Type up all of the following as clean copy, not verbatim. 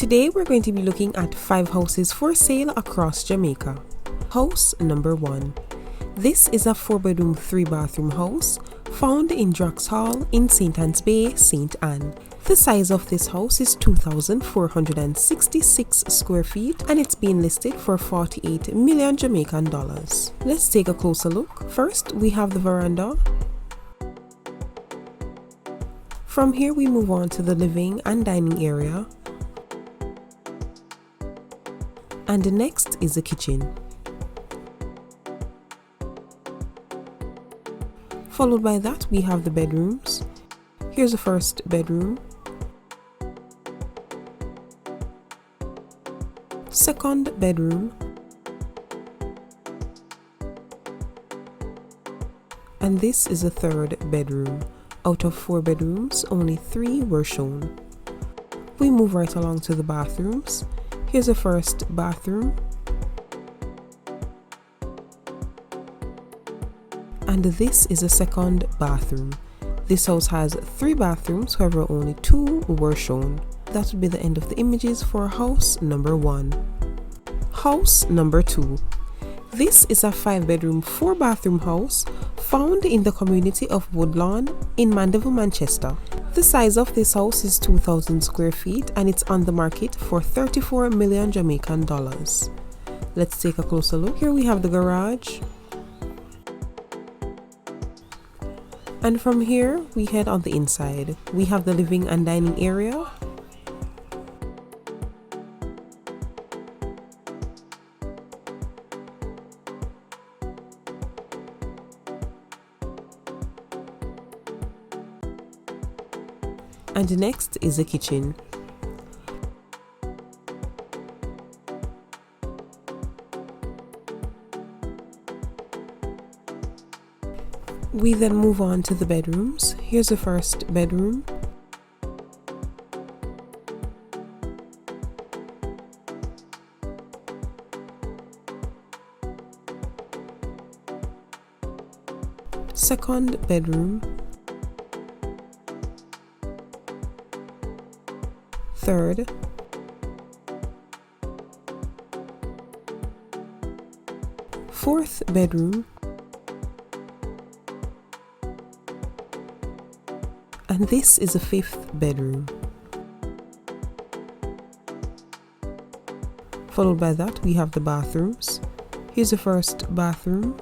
Today we're going to be looking at 5 houses for sale across Jamaica. House number 1. This is a 4-bedroom, 3-bathroom house found in Drax Hall in St. Anne's Bay, St. Anne. The size of this house is 2,466 square feet and it's being listed for 48 million Jamaican dollars. Let's take a closer look. First, we have the veranda. From here we move on to the living and dining area. And the next is the kitchen. Followed by that we have the bedrooms. Here's the first bedroom. Second bedroom. And this is the third bedroom. Out of 4 bedrooms, only 3 were shown. We move right along to the bathrooms. Here's the first bathroom. And this is the second bathroom. This house has 3 bathrooms, however only 2 were shown. That would be the end of the images for house number 1. House number 2. This is a 5-bedroom, 4-bathroom house found in the community of Woodlawn in Mandeville, Manchester. The size of this house is 2,000 square feet and it's on the market for 34 million Jamaican dollars. Let's take a closer look. Here we have the garage. And from here we head on the inside. We have the living and dining area. And next is the kitchen. We then move on to the bedrooms. Here's the first bedroom. Second bedroom. Third. Fourth bedroom. And this is the 5th bedroom. Followed by that we have the bathrooms. Here's the first bathroom.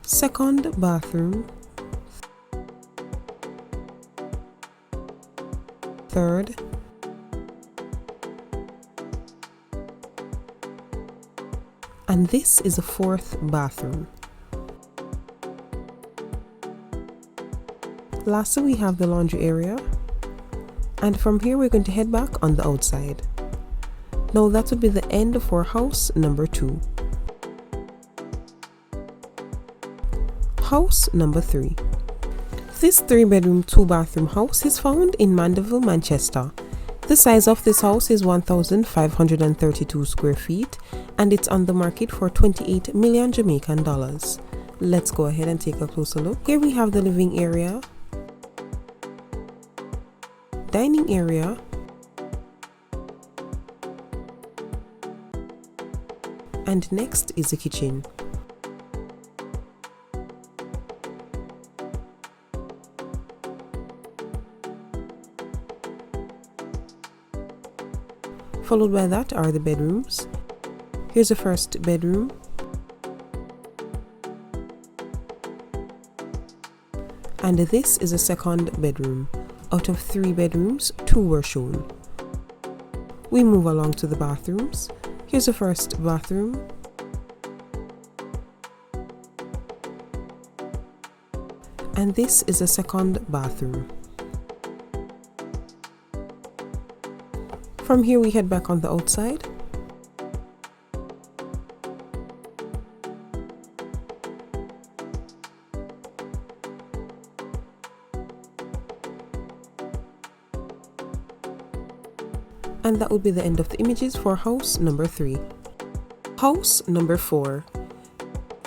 Second bathroom. Third. And this is the 4th bathroom. Lastly, we have the laundry area. And from here we're going to head back on the outside. Now that would be the end for house number 2. House number 3. This 3-bedroom, 2-bathroom house is found in Mandeville, Manchester. The size of this house is 1,532 square feet and it's on the market for 28 million Jamaican dollars. Let's go ahead and take a closer look. Here we have the living area, dining area, and next is the kitchen. Followed by that are the bedrooms. Here's the first bedroom. And this is the second bedroom. Out of 3 bedrooms, 2 were shown. We move along to the bathrooms. Here's the first bathroom. And this is the second bathroom. From here we head back on the outside. And that would be the end of the images for house number 3. House number 4.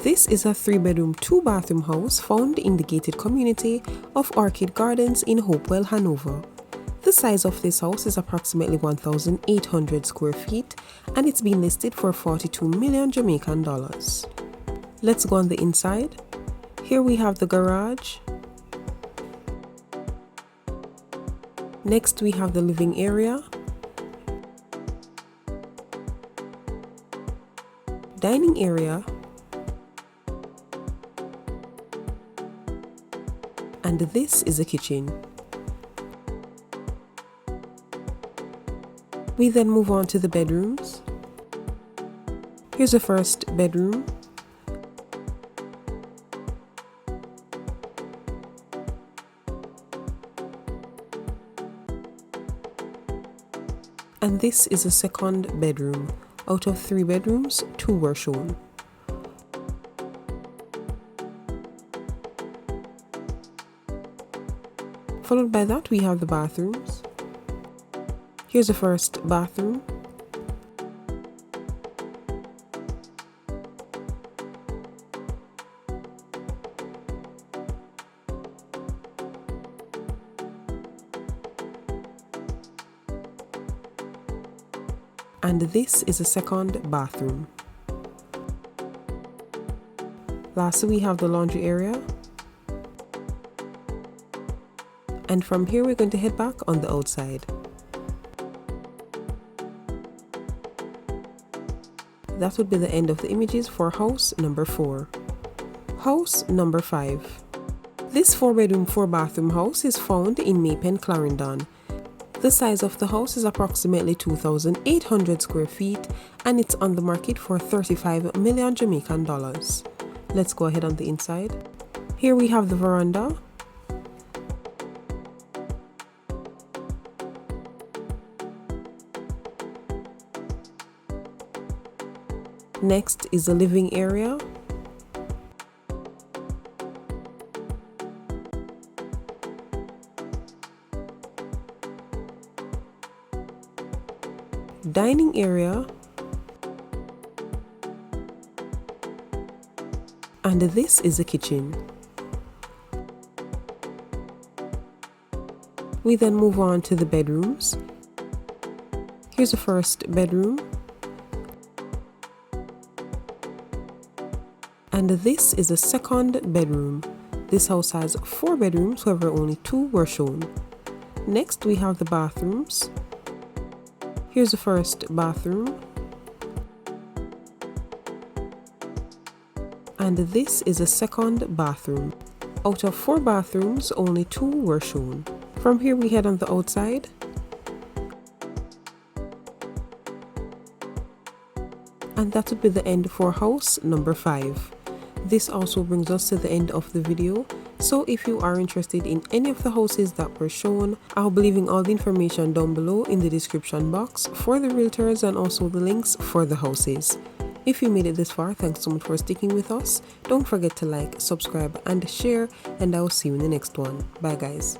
This is a 3-bedroom, 2-bathroom house found in the gated community of Orchid Gardens in Hopewell, Hanover. The size of this house is approximately 1,800 square feet and it's been listed for 42 million Jamaican dollars. Let's go on the inside. Here we have the garage. Next we have the living area, dining area, and this is a kitchen. We then move on to the bedrooms. Here's the first bedroom. And this is a second bedroom. Out of 3 bedrooms, 2 were shown. Followed by that, we have the bathrooms. Here's the first bathroom. And this is a second bathroom. Lastly, we have the laundry area. And from here, we're going to head back on the outside. That would be the end of the images for house number 4. House number 5. This 4-bedroom, 4-bathroom house is found in Maypen, Clarendon. The size of the house is approximately 2,800 square feet and it's on the market for 35 million Jamaican dollars. Let's go ahead on the inside. Here we have the veranda. Next is the living area. Dining area, and this is the kitchen. We then move on to the bedrooms. Here's the first bedroom, and this is the second bedroom. This house has 4 bedrooms, however only 2 were shown. Next we have the bathrooms. Here's the first bathroom, and this is a second bathroom. Out of 4 bathrooms, only 2 were shown. From here we head on the outside. And that would be the end for house number 5. This also brings us to the end of the video. So if you are interested in any of the houses that were shown, I'll be leaving all the information down below in the description box for the realtors and also the links for the houses. If you made it this far, thanks so much for sticking with us. Don't forget to like, subscribe and share, and I will see you in the next one. Bye guys.